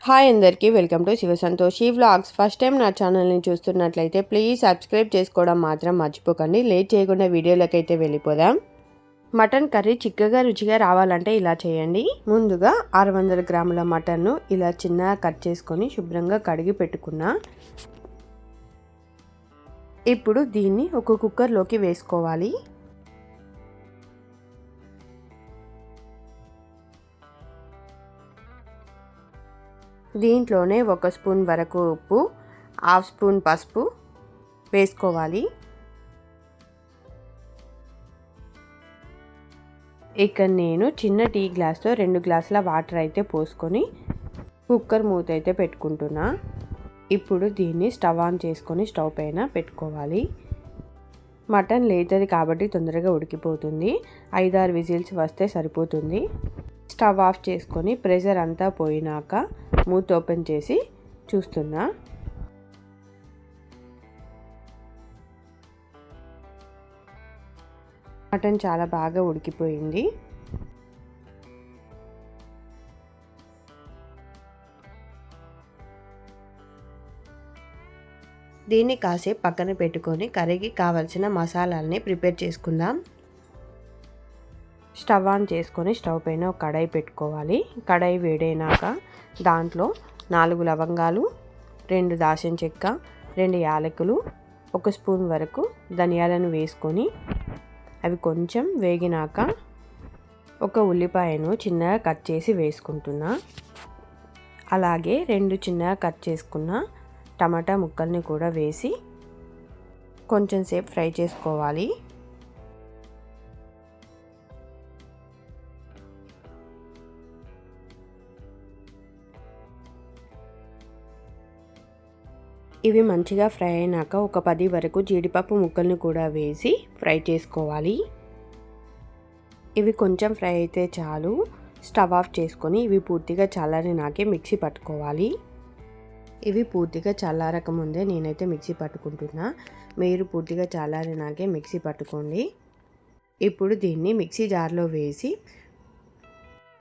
Hi అందరికీ welcome to Shiva Santoshi vlogs. First time నా ఛానల్ని చూస్తున్నట్లయితే ప్లీజ్ సబ్స్క్రైబ్ చేసుకోవడం మాత్రం మర్చిపోకండి. లేట్ చేయకుండా వీడియోలకైతే వెళ్ళిపోదాం. మటన్ కర్రీ చిక్కగా రుచిగా రావాలంటే ఇలా చేయండి. ముందుగా 600 గ్రాముల మటన్ను ఇలా చిన్నగా కట్ చేసుకొని శుభ్రంగా కడిగి పెట్టుకున్నా. ఇప్పుడు దీన్ని ఒక కుక్కర్లోకి వేసుకోవాలి. దీంట్లోనే 1 స్పూన్ వరకు ఉప్పు, 1/2 స్పూన్ పసుపు వేసుకోవాలి. ఇక్కడ నేను చిన్న టీ గ్లాస్తో 2 గ్లాసుల వాటర్ అయితే పోసుకొని కుక్కర్ మూత అయితే పెట్టుకుంటున్నా. ఇప్పుడు దీన్ని స్టవ్ ఆన్ చేసుకొని స్టవ్ పైన పెట్టుకోవాలి. మటన్ లేతది కాబట్టి తొందరగా ఉడికిపోతుంది. 5-6 విజిల్స్ వస్తే సరిపోతుంది. స్టవ్ ఆఫ్ చేసుకొని ప్రెషర్ అంతా పోయినాక మూత ఓపెన్ చేసి చూస్తున్నా. మటన్ చాలా బాగా ఉడికిపోయింది. దీన్ని కాసేపు పక్కన పెట్టుకొని కర్రీకి కావలసిన మసాలాలని ప్రిపేర్ చేసుకుందాం. స్టవ్ ఆన్ చేసుకొని స్టవ్ పైన ఒక కడాయి పెట్టుకోవాలి. కడాయి వేడైనాక దాంట్లో 4 లవంగాలు, 2 దాల్చిన చెక్క, 2 యాలకులు, 1 స్పూన్ వరకు ధనియాలను వేసుకొని అవి కొంచెం వేగినాక ఒక ఉల్లిపాయను చిన్నగా కట్ చేసి వేసుకుంటున్నా. అలాగే 2 చిన్నగా కట్ చేసుకున్న టమాటా ముక్కల్ని కూడా వేసి కొంచెం సేపు ఫ్రై చేసుకోవాలి. ఇవి మంచిగా ఫ్రై అయినాక ఒక 10 వరకు జీడిపప్పు ముక్కల్ని కూడా వేసి ఫ్రై చేసుకోవాలి. ఇవి కొంచెం ఫ్రై అయితే చాలు. స్టవ్ ఆఫ్ చేసుకొని ఇవి పూర్తిగా చల్లారినాకే మిక్సీ పట్టుకోవాలి. ఇవి పూర్తిగా చల్లారక ముందే నేనైతే మిక్సీ పట్టుకుంటున్నా. మీరు పూర్తిగా చల్లారినాకే మిక్సీ పట్టుకోండి. ఇప్పుడు దీన్ని మిక్సీ జార్లో వేసి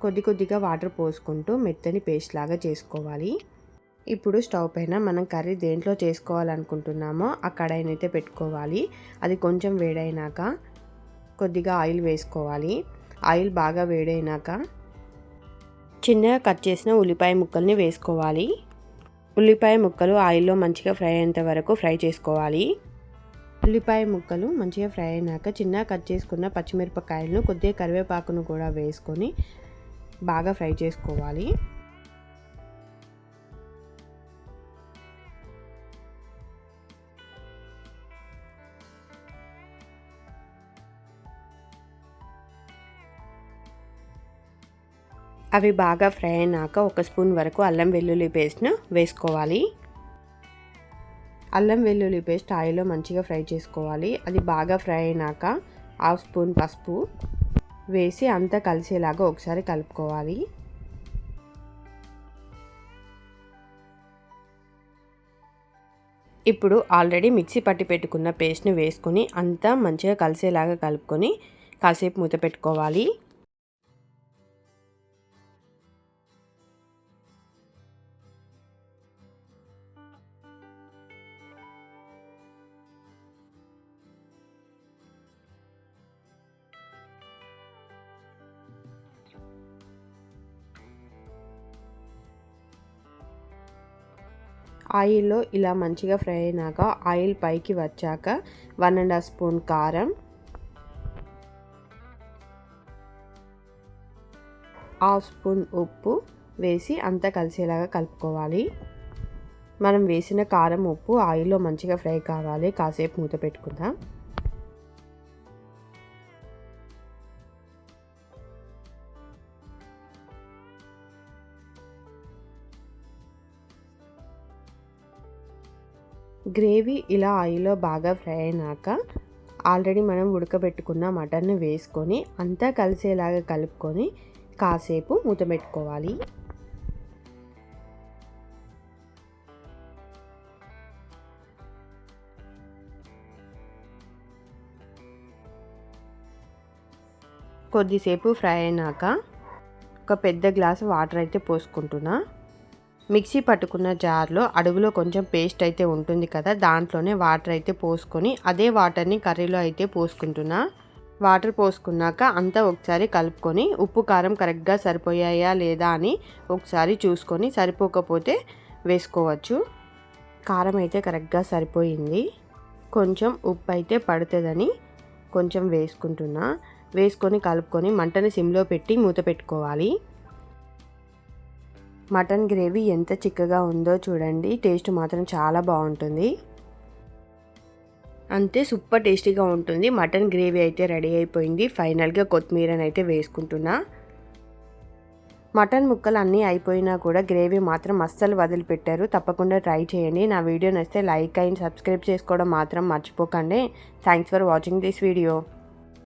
కొద్దిగా వాటర్ పోసుకుంటూ మెత్తని పేస్ట్ లాగా చేసుకోవాలి. ఇప్పుడు స్టవ్ పైన మనం కర్రీ దేంట్లో చేసుకోవాలనుకుంటున్నామో ఆ కడాయిని అయితే పెట్టుకోవాలి. అది కొంచెం వేడైనాక కొద్దిగా ఆయిల్ వేసుకోవాలి. ఆయిల్ బాగా వేడైనాక చిన్నగా కట్ చేసిన ఉల్లిపాయ ముక్కల్ని వేసుకోవాలి. ఉల్లిపాయ ముక్కలు ఆయిల్లో మంచిగా ఫ్రై అయ్యేంత వరకు ఫ్రై చేసుకోవాలి. ఉల్లిపాయ ముక్కలు మంచిగా ఫ్రై అయినాక చిన్నగా కట్ చేసుకున్న పచ్చిమిరపకాయలను కొద్దిగా కరివేపాకును కూడా వేసుకొని బాగా ఫ్రై చేసుకోవాలి. అవి బాగా ఫ్రై అయినాక 1 స్పూన్ వరకు అల్లం వెల్లుల్లి పేస్ట్ను వేసుకోవాలి. అల్లం వెల్లుల్లి పేస్ట్ ఆయిల్లో మంచిగా ఫ్రై చేసుకోవాలి. అది బాగా ఫ్రై అయినాక 1/2 స్పూన్ పసుపు వేసి అంతా కలిసేలాగా ఒకసారి కలుపుకోవాలి. ఇప్పుడు ఆల్రెడీ మిక్సీ పట్టి పెట్టుకున్న పేస్ట్ని వేసుకొని అంతా మంచిగా కలిసేలాగా కలుపుకొని కాసేపు మూత పెట్టుకోవాలి. ఆయిల్లో ఇలా మంచిగా ఫ్రై అయినాక ఆయిల్ పైకి వచ్చాక 1.5 స్పూన్ కారం, 1/2 స్పూన్ ఉప్పు వేసి అంతా కలిసేలాగా కలుపుకోవాలి. మనం వేసిన కారం ఉప్పు ఆయిల్లో మంచిగా ఫ్రై కావాలి. కాసేపు మూత పెట్టుకుందాం. గ్రేవీ ఇలా ఆయిల్లో బాగా ఫ్రై అయినాక ఆల్రెడీ మనం ఉడకబెట్టుకున్న మటన్ని వేసుకొని అంతా కలిసేలాగా కలుపుకొని కాసేపు మూత పెట్టుకోవాలి. కొద్దిసేపు ఫ్రై అయినాక ఒక పెద్ద గ్లాసు వాటర్ అయితే పోసుకుంటున్నా. మిక్సీ పట్టుకున్న జార్లో అడుగులో కొంచెం పేస్ట్ అయితే ఉంటుంది కదా, దాంట్లోనే వాటర్ అయితే పోసుకొని అదే వాటర్ని కర్రీలో అయితే పోసుకుంటున్నా. వాటర్ పోసుకున్నాక అంతా ఒకసారి కలుపుకొని ఉప్పు కారం కరెక్ట్గా సరిపోయాయా లేదా అని ఒకసారి చూసుకొని సరిపోకపోతే వేసుకోవచ్చు. కారం అయితే కరెక్ట్గా సరిపోయింది. కొంచెం ఉప్పు అయితే పడుతుందని కొంచెం వేసుకుంటున్నా. వేసుకొని కలుపుకొని మంటని సిమ్లో పెట్టి మూత పెట్టుకోవాలి. మటన్ గ్రేవీ ఎంత చిక్కగా ఉందో చూడండి, టేస్ట్ మాత్రం చాలా బాగుంటుంది. అంతే, సూపర్ టేస్టీగా ఉంటుంది. మటన్ గ్రేవీ అయితే రెడీ అయిపోయింది. ఫైనల్గా కొత్తిమీరని అయితే వేసుకుంటున్నా. మటన్ ముక్కలు అన్నీ అయిపోయినా కూడా గ్రేవీ మాత్రం అస్సలు వదిలిపెట్టారు. తప్పకుండా ట్రై చేయండి. నా వీడియో నచ్చితే లైక్ అండ్ సబ్స్క్రైబ్ చేసుకోవడం మాత్రం మర్చిపోకండి. Thanks for watching this video.